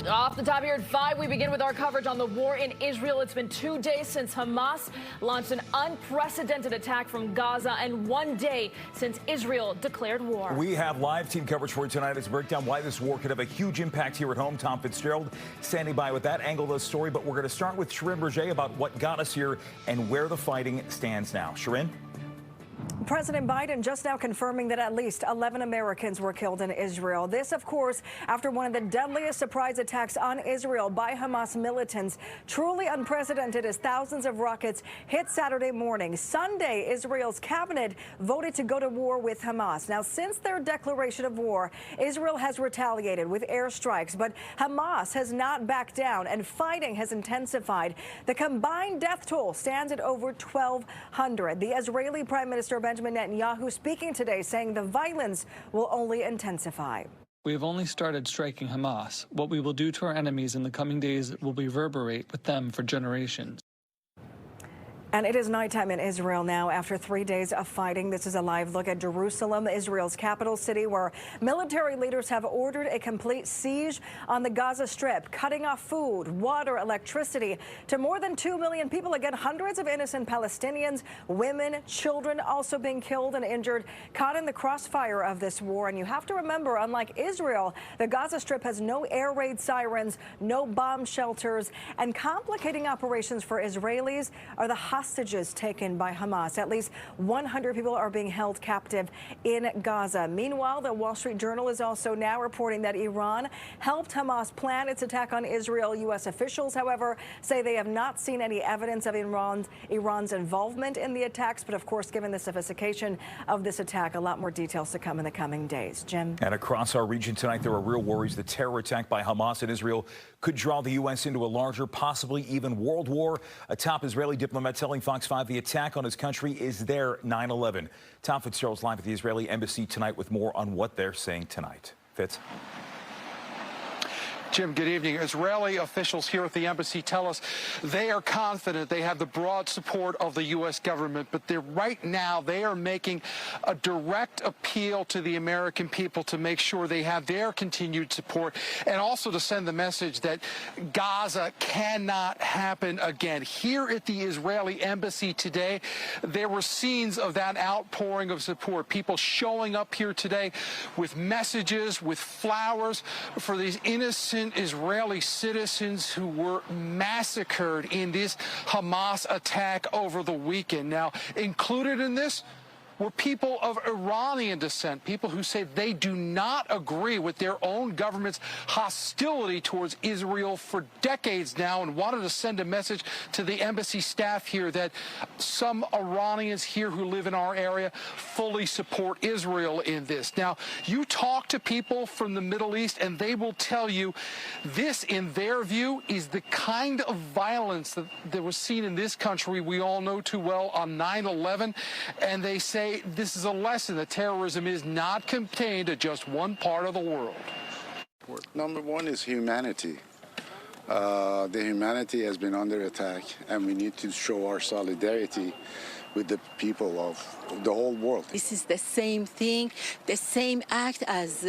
Off the top here at 5, we begin with our coverage on the war in Israel. It's been 2 days since Hamas launched an unprecedented attack from Gaza and 1 day since Israel declared war. We have live team coverage for you tonight as we break down why this war could have a huge impact here at home. Tom Fitzgerald standing by with that angle of the story. But we're going to start with Shirin Berger about what got us here and where the fighting stands now. Shirin? President Biden just now confirming that at least 11 Americans were killed in Israel. This, of course, after one of the deadliest surprise attacks on Israel by Hamas militants. Truly unprecedented as thousands of rockets hit Saturday morning. Sunday, Israel's cabinet voted to go to war with Hamas. Now, since their declaration of war, Israel has retaliated with airstrikes, but Hamas has not backed down and fighting has intensified. The combined death toll stands at over 1,200. The Israeli Prime Minister Benjamin Netanyahu speaking today, saying the violence will only intensify. We have only started striking Hamas. What we will do to our enemies in the coming days will reverberate with them for generations. And it is nighttime in Israel now after 3 days of fighting. This is a live look at Jerusalem, Israel's capital city, where military leaders have ordered a complete siege on the Gaza Strip, cutting off food, water, electricity to more than 2 million people. Again, hundreds of innocent Palestinians, women, children also being killed and injured, caught in the crossfire of this war. And you have to remember, unlike Israel, the Gaza Strip has no air raid sirens, no bomb shelters, and complicating operations for Israelis are the hostages taken by Hamas. At least 100 people are being held captive in Gaza. Meanwhile, the Wall Street Journal is also now reporting that Iran helped Hamas plan its attack on Israel. U.S. officials, however, say they have not seen any evidence of Iran's involvement in the attacks. But of course, given the sophistication of this attack, a lot more details to come in the coming days. Jim? And across our region tonight, there are real worries the terror attack by Hamas in Israel could draw the U.S. into a larger, possibly even world war. A top Israeli diplomat telling Fox 5 the attack on his country is their 9/11. Tom Fitzgerald's live at the Israeli embassy tonight with more on what they're saying tonight. Fitz? Jim, good evening. Israeli officials here at the embassy tell us they are confident they have the broad support of the U.S. government, but right now they are making a direct appeal to the American people to make sure they have their continued support and also to send the message that Gaza cannot happen again. Here at the Israeli embassy today, there were scenes of that outpouring of support. People showing up here today with messages, with flowers for these innocent Israeli citizens who were massacred in this Hamas attack over the weekend. Now, included in this were people of Iranian descent, people who say they do not agree with their own government's hostility towards Israel for decades now, and wanted to send a message to the embassy staff here that some Iranians here who live in our area fully support Israel in this. Now, you talk to people from the Middle East and they will tell you this, in their view, is the kind of violence that was seen in this country we all know too well on 9/11, and they say this is a lesson that terrorism is not contained to just one part of the world. Number one is humanity. The humanity has been under attack, and we need to show our solidarity with the people of the whole world. This is the same thing, the same act as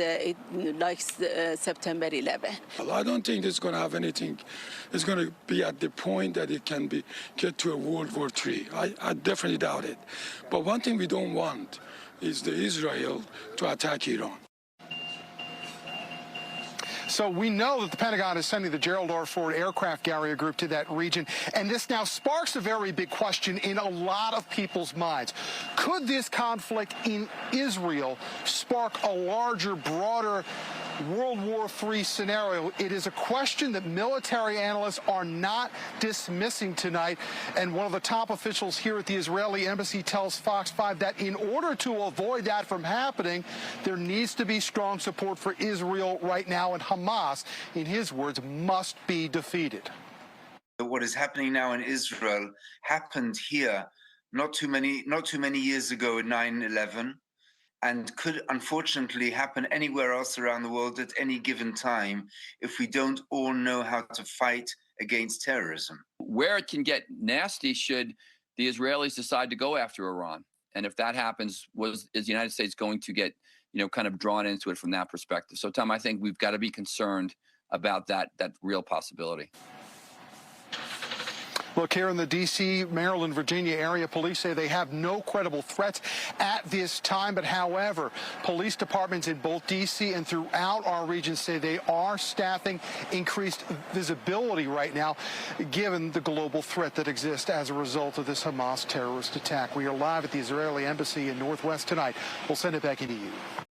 September 11. Well, I don't think it's going to have anything. It's going to be at the point that it can get to a World War III. I definitely doubt it. But one thing we don't want is Israel to attack Iran. So we know that the Pentagon is sending the Gerald R. Ford aircraft carrier group to that region, and this now sparks a very big question in a lot of people's minds. Could this conflict in Israel spark a larger, broader World War III scenario? It is a question that military analysts are not dismissing tonight, and one of the top officials here at the Israeli embassy tells Fox 5 that in order to avoid that from happening, there needs to be strong support for Israel right now, and Hamas, in his words, must be defeated. What is happening now in Israel happened here not too many years ago in 9/11, and could unfortunately happen anywhere else around the world at any given time if we don't all know how to fight against terrorism. Where it can get nasty should the Israelis decide to go after Iran. And if that happens, is the United States going to get, kind of drawn into it from that perspective? So, Tom, I think we've got to be concerned about that real possibility. Look, here in the D.C., Maryland, Virginia area, police say they have no credible threats at this time. But however, police departments in both D.C. and throughout our region say they are staffing increased visibility right now, given the global threat that exists as a result of this Hamas terrorist attack. We are live at the Israeli embassy in Northwest tonight. We'll send it back into you.